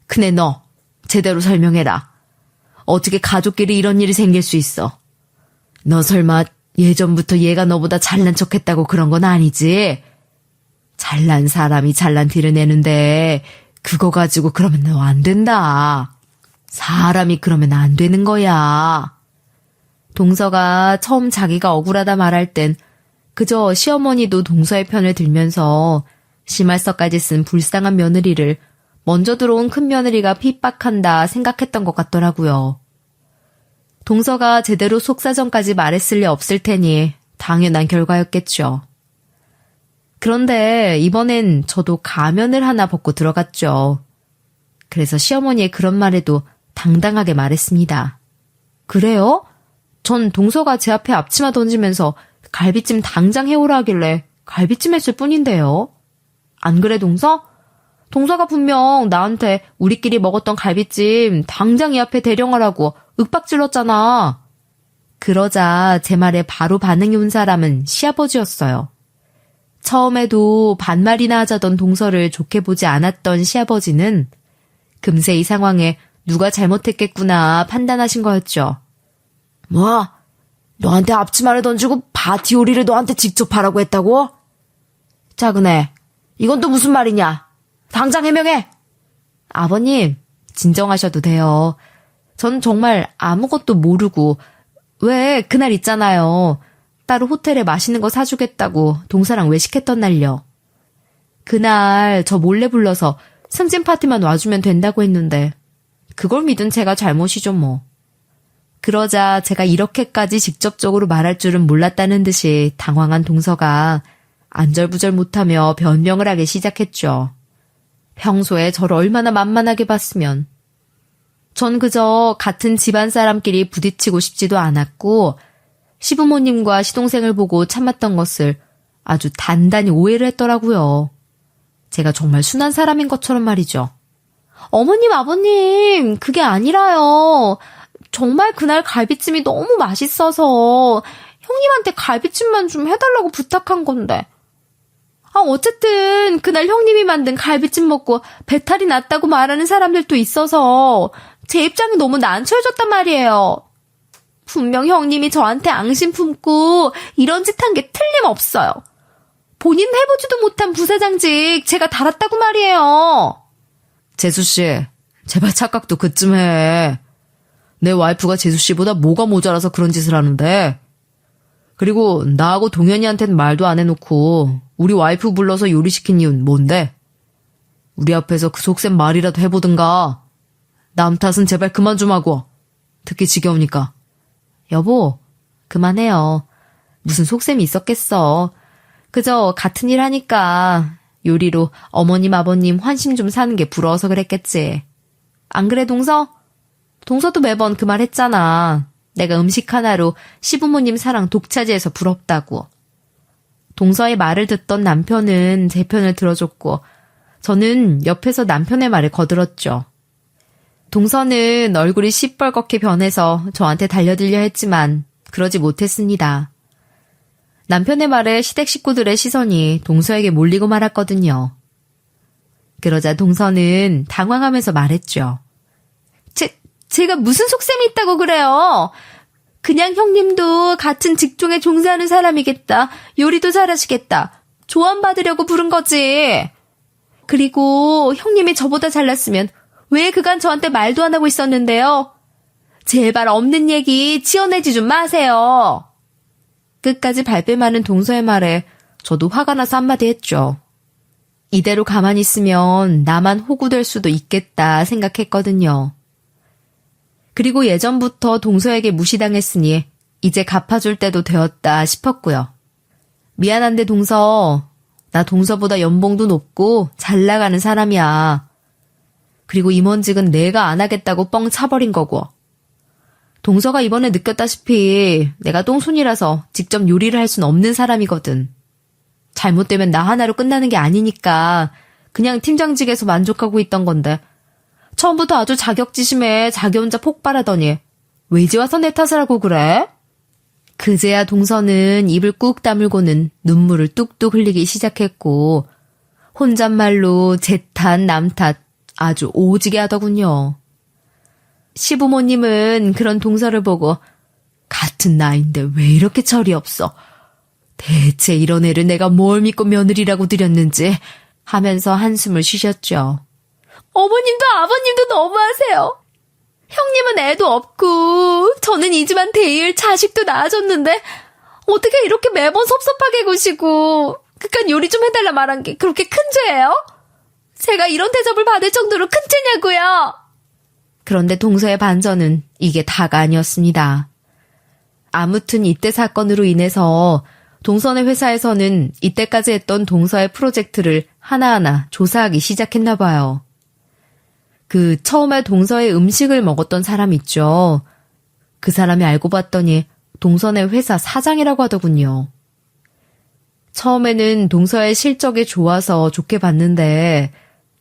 근데 너 제대로 설명해라. 어떻게 가족끼리 이런 일이 생길 수 있어? 너 설마 예전부터 얘가 너보다 잘난 척했다고 그런 건 아니지? 잘난 사람이 잘난 티를 내는데 그거 가지고 그러면 너 안 된다. 사람이 그러면 안 되는 거야. 동서가 처음 자기가 억울하다 말할 땐 그저 시어머니도 동서의 편을 들면서 심할서까지 쓴 불쌍한 며느리를 먼저 들어온 큰며느리가 핍박한다 생각했던 것 같더라고요. 동서가 제대로 속사정까지 말했을 리 없을 테니 당연한 결과였겠죠. 그런데 이번엔 저도 가면을 하나 벗고 들어갔죠. 그래서 시어머니의 그런 말에도 당당하게 말했습니다. 그래요? 전 동서가 제 앞에 앞치마 던지면서 갈비찜 당장 해오라 하길래 갈비찜 했을 뿐인데요. 안 그래 동서? 동서가 분명 나한테 우리끼리 먹었던 갈비찜 당장 이 앞에 대령하라고 윽박질렀잖아. 그러자 제 말에 바로 반응이 온 사람은 시아버지였어요. 처음에도 반말이나 하자던 동서를 좋게 보지 않았던 시아버지는 금세 이 상황에 누가 잘못했겠구나 판단하신 거였죠. 뭐? 너한테 앞치마를 던지고 바티 요리를 너한테 직접 하라고 했다고? 작은애, 이건 또 무슨 말이냐? 당장 해명해! 아버님, 진정하셔도 돼요. 전 정말 아무것도 모르고 왜 그날 있잖아요. 따로 호텔에 맛있는 거 사주겠다고 동서랑 외식했던 날요. 그날 저 몰래 불러서 승진 파티만 와주면 된다고 했는데 그걸 믿은 제가 잘못이죠 뭐. 그러자 제가 이렇게까지 직접적으로 말할 줄은 몰랐다는 듯이 당황한 동서가 안절부절 못하며 변명을 하기 시작했죠. 평소에 저를 얼마나 만만하게 봤으면. 전 그저 같은 집안 사람끼리 부딪히고 싶지도 않았고 시부모님과 시동생을 보고 참았던 것을 아주 단단히 오해를 했더라고요. 제가 정말 순한 사람인 것처럼 말이죠. 어머님, 아버님, 그게 아니라요. 정말 그날 갈비찜이 너무 맛있어서 형님한테 갈비찜만 좀 해달라고 부탁한 건데. 어쨌든 그날 형님이 만든 갈비찜 먹고 배탈이 났다고 말하는 사람들도 있어서 제 입장이 너무 난처해졌단 말이에요. 분명 형님이 저한테 앙심 품고 이런 짓 한 게 틀림없어요. 본인 해보지도 못한 부사장직 제가 달았다고 말이에요. 재수씨, 제발 착각도 그쯤 해. 내 와이프가 재수씨보다 뭐가 모자라서 그런 짓을 하는데. 그리고 나하고 동현이한테는 말도 안 해놓고 우리 와이프 불러서 요리시킨 이유는 뭔데? 우리 앞에서 그 속셈 말이라도 해보든가. 남 탓은 제발 그만 좀 하고. 듣기 지겨우니까. 여보, 그만해요. 무슨 속셈이 있었겠어. 그저 같은 일 하니까 요리로 어머님 아버님 환심 좀 사는 게 부러워서 그랬겠지. 안 그래 동서? 동서도 매번 그 말 했잖아. 내가 음식 하나로 시부모님 사랑 독차지해서 부럽다고. 동서의 말을 듣던 남편은 제 편을 들어줬고 저는 옆에서 남편의 말을 거들었죠. 동서는 얼굴이 시뻘겋게 변해서 저한테 달려들려 했지만 그러지 못했습니다. 남편의 말에 시댁 식구들의 시선이 동서에게 몰리고 말았거든요. 그러자 동서는 당황하면서 말했죠. 제가 무슨 속셈이 있다고 그래요? 그냥 형님도 같은 직종에 종사하는 사람이겠다. 요리도 잘하시겠다. 조언받으려고 부른 거지. 그리고 형님이 저보다 잘났으면 왜 그간 저한테 말도 안 하고 있었는데요? 제발 없는 얘기 지어내지 좀 마세요. 끝까지 발뺌하는 동서의 말에 저도 화가 나서 한마디 했죠. 이대로 가만히 있으면 나만 호구될 수도 있겠다 생각했거든요. 그리고 예전부터 동서에게 무시당했으니 이제 갚아줄 때도 되었다 싶었고요. 미안한데 동서, 나 동서보다 연봉도 높고 잘 나가는 사람이야. 그리고 임원직은 내가 안 하겠다고 뻥 차버린 거고. 동서가 이번에 느꼈다시피 내가 똥손이라서 직접 요리를 할 순 없는 사람이거든. 잘못되면 나 하나로 끝나는 게 아니니까 그냥 팀장직에서 만족하고 있던 건데 처음부터 아주 자격지심에 자기 혼자 폭발하더니 왜 이제 와서 내 탓을 하고 그래? 그제야 동서는 입을 꾹 다물고는 눈물을 뚝뚝 흘리기 시작했고 혼잣말로 제 탓, 남 탓 아주 오지게 하더군요. 시부모님은 그런 동서를 보고 같은 나이인데 왜 이렇게 철이 없어? 대체 이런 애를 내가 뭘 믿고 며느리라고 들였는지 하면서 한숨을 쉬셨죠. 어머님도 아버님도 너무하세요. 형님은 애도 없고 저는 이 집안 대일 자식도 낳아줬는데 어떻게 이렇게 매번 섭섭하게 구시고 그깟 요리 좀 해달라 말한 게 그렇게 큰 죄예요? 제가 이런 대접을 받을 정도로 큰 죄냐고요? 그런데 동서의 반전은 이게 다가 아니었습니다. 아무튼 이때 사건으로 인해서 동서의 회사에서는 이때까지 했던 동서의 프로젝트를 하나하나 조사하기 시작했나 봐요. 그 처음에 동서의 음식을 먹었던 사람 있죠. 그 사람이 알고 봤더니 동서의 회사 사장이라고 하더군요. 처음에는 동서의 실적이 좋아서 좋게 봤는데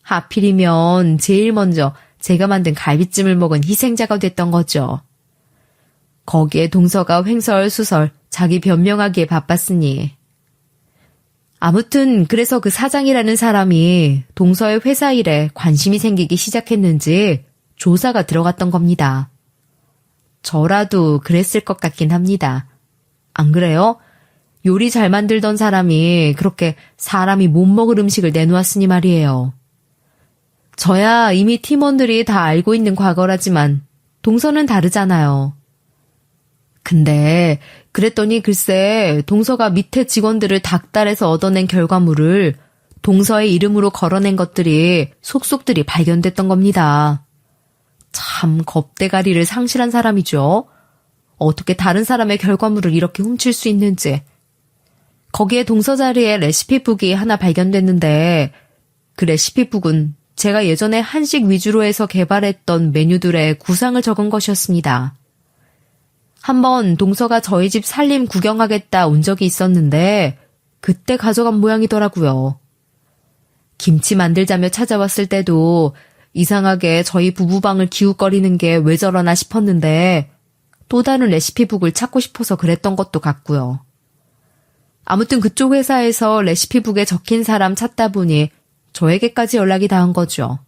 하필이면 제일 먼저 제가 만든 갈비찜을 먹은 희생자가 됐던 거죠. 거기에 동서가 횡설수설 자기 변명하기에 바빴으니. 아무튼 그래서 그 사장이라는 사람이 동서의 회사 일에 관심이 생기기 시작했는지 조사가 들어갔던 겁니다. 저라도 그랬을 것 같긴 합니다. 안 그래요? 요리 잘 만들던 사람이 그렇게 사람이 못 먹을 음식을 내놓았으니 말이에요. 저야 이미 팀원들이 다 알고 있는 과거라지만 동서는 다르잖아요. 근데 그랬더니 글쎄 동서가 밑에 직원들을 닥달해서 얻어낸 결과물을 동서의 이름으로 걸어낸 것들이 속속들이 발견됐던 겁니다. 참 겁대가리를 상실한 사람이죠. 어떻게 다른 사람의 결과물을 이렇게 훔칠 수 있는지. 거기에 동서 자리에 레시피북이 하나 발견됐는데 그 레시피북은 제가 예전에 한식 위주로 해서 개발했던 메뉴들의 구상을 적은 것이었습니다. 한번 동서가 저희 집 살림 구경하겠다 온 적이 있었는데 그때 가져간 모양이더라고요. 김치 만들자며 찾아왔을 때도 이상하게 저희 부부방을 기웃거리는 게 왜 저러나 싶었는데 또 다른 레시피북을 찾고 싶어서 그랬던 것도 같고요. 아무튼 그쪽 회사에서 레시피북에 적힌 사람 찾다 보니 저에게까지 연락이 닿은 거죠.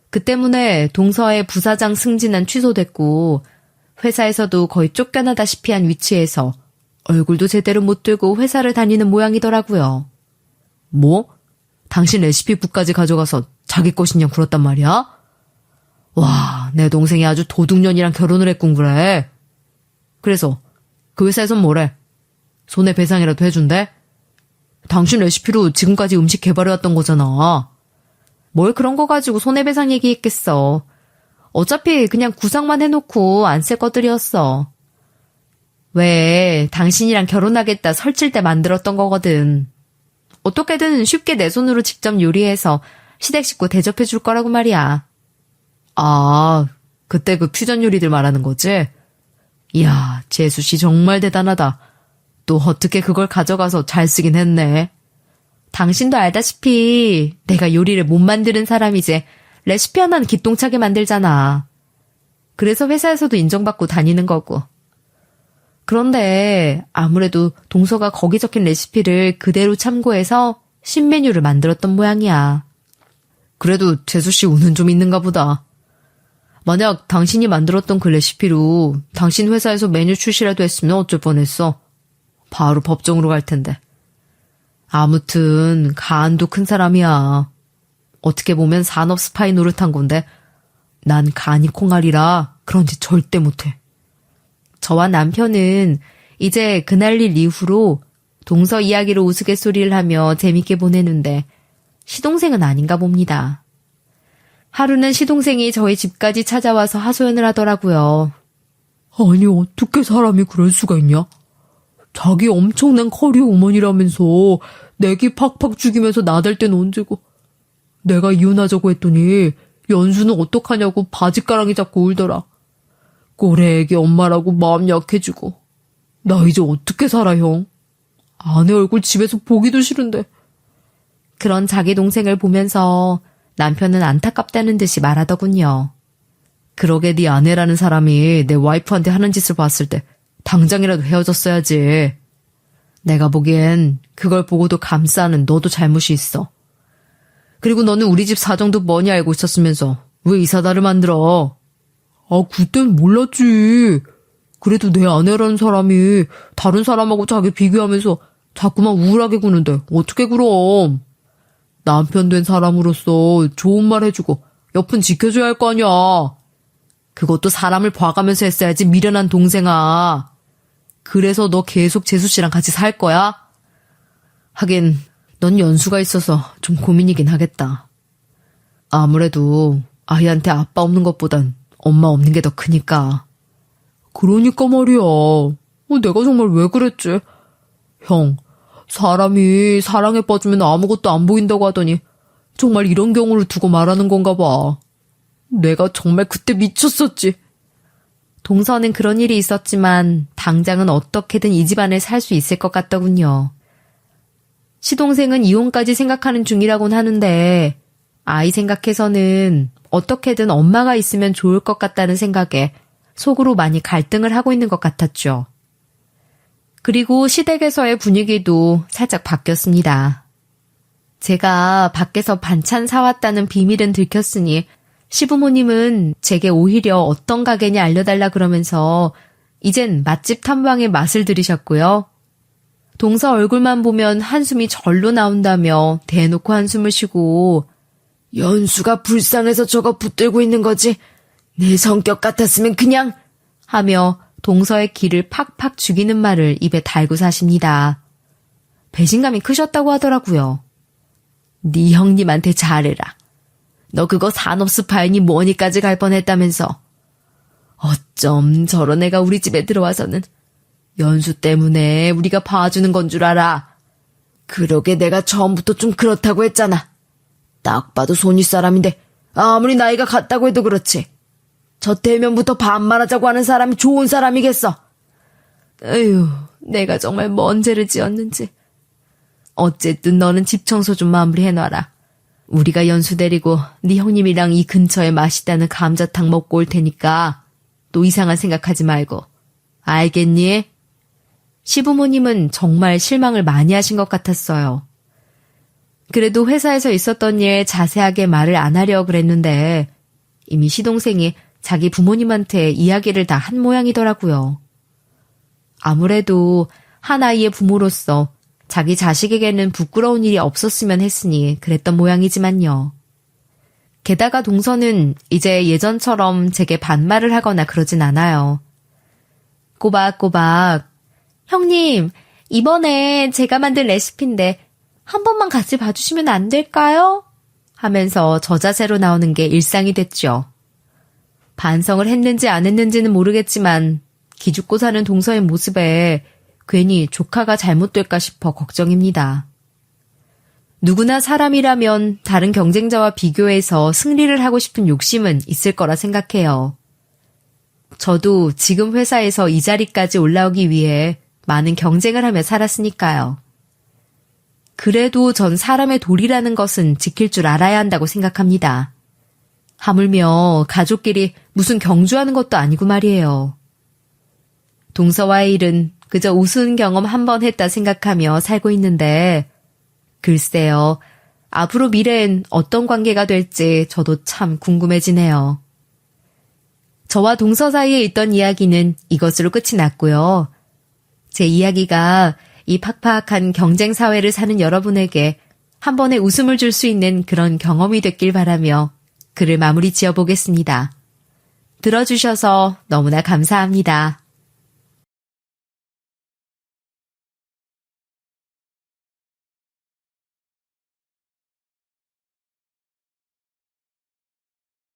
그 때문에 동서의 부사장 승진은 취소됐고 회사에서도 거의 쫓겨나다시피 한 위치에서 얼굴도 제대로 못 들고 회사를 다니는 모양이더라고요. 뭐? 당신 레시피북까지 가져가서 자기 것이냐 굴었단 말이야? 와, 내 동생이 아주 도둑년이랑 결혼을 했군 그래. 그래서 그 회사에선 뭐래? 손해배상이라도 해준대? 당신 레시피로 지금까지 음식 개발해왔던 거잖아. 뭘 그런 거 가지고 손해배상 얘기했겠어. 어차피 그냥 구상만 해놓고 안 쓸 것들이었어. 왜 당신이랑 결혼하겠다 설칠 때 만들었던 거거든. 어떻게든 쉽게 내 손으로 직접 요리해서 시댁 식구 대접해 줄 거라고 말이야. 아, 그때 그 퓨전 요리들 말하는 거지? 이야, 재수씨 정말 대단하다. 또 어떻게 그걸 가져가서 잘 쓰긴 했네. 당신도 알다시피 내가 요리를 못 만드는 사람이지 레시피 하나는 기똥차게 만들잖아. 그래서 회사에서도 인정받고 다니는 거고. 그런데 아무래도 동서가 거기 적힌 레시피를 그대로 참고해서 신메뉴를 만들었던 모양이야. 그래도 재수씨 운은 좀 있는가 보다. 만약 당신이 만들었던 그 레시피로 당신 회사에서 메뉴 출시라도 했으면 어쩔 뻔했어. 바로 법정으로 갈 텐데. 아무튼 간도 큰 사람이야. 어떻게 보면 산업 스파이 노릇한 건데 난 간이 콩알이라 그런 짓 절대 못해. 저와 남편은 이제 그날 일 이후로 동서 이야기로 우스갯소리를 하며 재밌게 보내는데 시동생은 아닌가 봅니다. 하루는 시동생이 저희 집까지 찾아와서 하소연을 하더라고요. 아니 어떻게 사람이 그럴 수가 있냐? 자기 엄청난 커리어 우먼이라면서 내기 팍팍 죽이면서 나댈 땐 언제고. 내가 이혼하자고 했더니 연수는 어떡하냐고 바짓가랑이 잡고 울더라. 꼴의 애기 엄마라고 마음 약해지고. 나 이제 어떻게 살아 형? 아내 얼굴 집에서 보기도 싫은데. 그런 자기 동생을 보면서 남편은 안타깝다는 듯이 말하더군요. 그러게 네 아내라는 사람이 내 와이프한테 하는 짓을 봤을 때 당장이라도 헤어졌어야지. 내가 보기엔 그걸 보고도 감싸는 너도 잘못이 있어. 그리고 너는 우리 집 사정도 뻔히 알고 있었으면서 왜 이사다를 만들어? 아, 그땐 몰랐지. 그래도 내 아내라는 사람이 다른 사람하고 자기 비교하면서 자꾸만 우울하게 구는데 어떻게 그럼. 남편 된 사람으로서 좋은 말 해주고 옆은 지켜줘야 할 거 아니야. 그것도 사람을 봐가면서 했어야지 미련한 동생아. 그래서 너 계속 재수씨랑 같이 살 거야? 하긴 넌 연수가 있어서 좀 고민이긴 하겠다. 아무래도 아이한테 아빠 없는 것보단 엄마 없는 게 더 크니까. 그러니까 말이야. 내가 정말 왜 그랬지? 형, 사람이 사랑에 빠지면 아무것도 안 보인다고 하더니 정말 이런 경우를 두고 말하는 건가 봐. 내가 정말 그때 미쳤었지. 동서는 그런 일이 있었지만 당장은 어떻게든 이 집안을 살 수 있을 것 같더군요. 시동생은 이혼까지 생각하는 중이라곤 하는데 아이 생각해서는 어떻게든 엄마가 있으면 좋을 것 같다는 생각에 속으로 많이 갈등을 하고 있는 것 같았죠. 그리고 시댁에서의 분위기도 살짝 바뀌었습니다. 제가 밖에서 반찬 사왔다는 비밀은 들켰으니 시부모님은 제게 오히려 어떤 가게냐 알려달라 그러면서 이젠 맛집 탐방의 맛을 들이셨고요. 동서 얼굴만 보면 한숨이 절로 나온다며 대놓고 한숨을 쉬고 연수가 불쌍해서 저거 붙들고 있는 거지. 내 성격 같았으면 그냥 하며 동서의 기를 팍팍 죽이는 말을 입에 달고 사십니다. 배신감이 크셨다고 하더라고요. 네 형님한테 잘해라. 너 그거 산업 스파이니 뭐니까지 갈 뻔했다면서. 어쩜 저런 애가 우리 집에 들어와서는 연수 때문에 우리가 봐주는 건 줄 알아. 그러게 내가 처음부터 좀 그렇다고 했잖아. 딱 봐도 손윗 사람인데 아무리 나이가 같다고 해도 그렇지. 저 대면부터 반말하자고 하는 사람이 좋은 사람이겠어. 에휴, 내가 정말 뭔 죄를 지었는지. 어쨌든 너는 집 청소 좀 마무리해놔라. 우리가 연수 데리고 네 형님이랑 이 근처에 맛있다는 감자탕 먹고 올 테니까 또 이상한 생각하지 말고. 알겠니? 시부모님은 정말 실망을 많이 하신 것 같았어요. 그래도 회사에서 있었던 일 자세하게 말을 안 하려고 그랬는데 이미 시동생이 자기 부모님한테 이야기를 다 한 모양이더라고요. 아무래도 한 아이의 부모로서 자기 자식에게는 부끄러운 일이 없었으면 했으니 그랬던 모양이지만요. 게다가 동서는 이제 예전처럼 제게 반말을 하거나 그러진 않아요. 꼬박꼬박 형님, 이번에 제가 만든 레시피인데 한 번만 같이 봐주시면 안 될까요? 하면서 저자세로 나오는 게 일상이 됐죠. 반성을 했는지 안 했는지는 모르겠지만 기죽고 사는 동서의 모습에 괜히 조카가 잘못될까 싶어 걱정입니다. 누구나 사람이라면 다른 경쟁자와 비교해서 승리를 하고 싶은 욕심은 있을 거라 생각해요. 저도 지금 회사에서 이 자리까지 올라오기 위해 많은 경쟁을 하며 살았으니까요. 그래도 전 사람의 도리라는 것은 지킬 줄 알아야 한다고 생각합니다. 하물며 가족끼리 무슨 경주하는 것도 아니고 말이에요. 동서와의 일은 그저 우스운 경험 한 번 했다 생각하며 살고 있는데 글쎄요, 앞으로 미래엔 어떤 관계가 될지 저도 참 궁금해지네요. 저와 동서 사이에 있던 이야기는 이것으로 끝이 났고요. 제 이야기가 이 팍팍한 경쟁 사회를 사는 여러분에게 한 번에 웃음을 줄 수 있는 그런 경험이 됐길 바라며 글을 마무리 지어보겠습니다. 들어주셔서 너무나 감사합니다.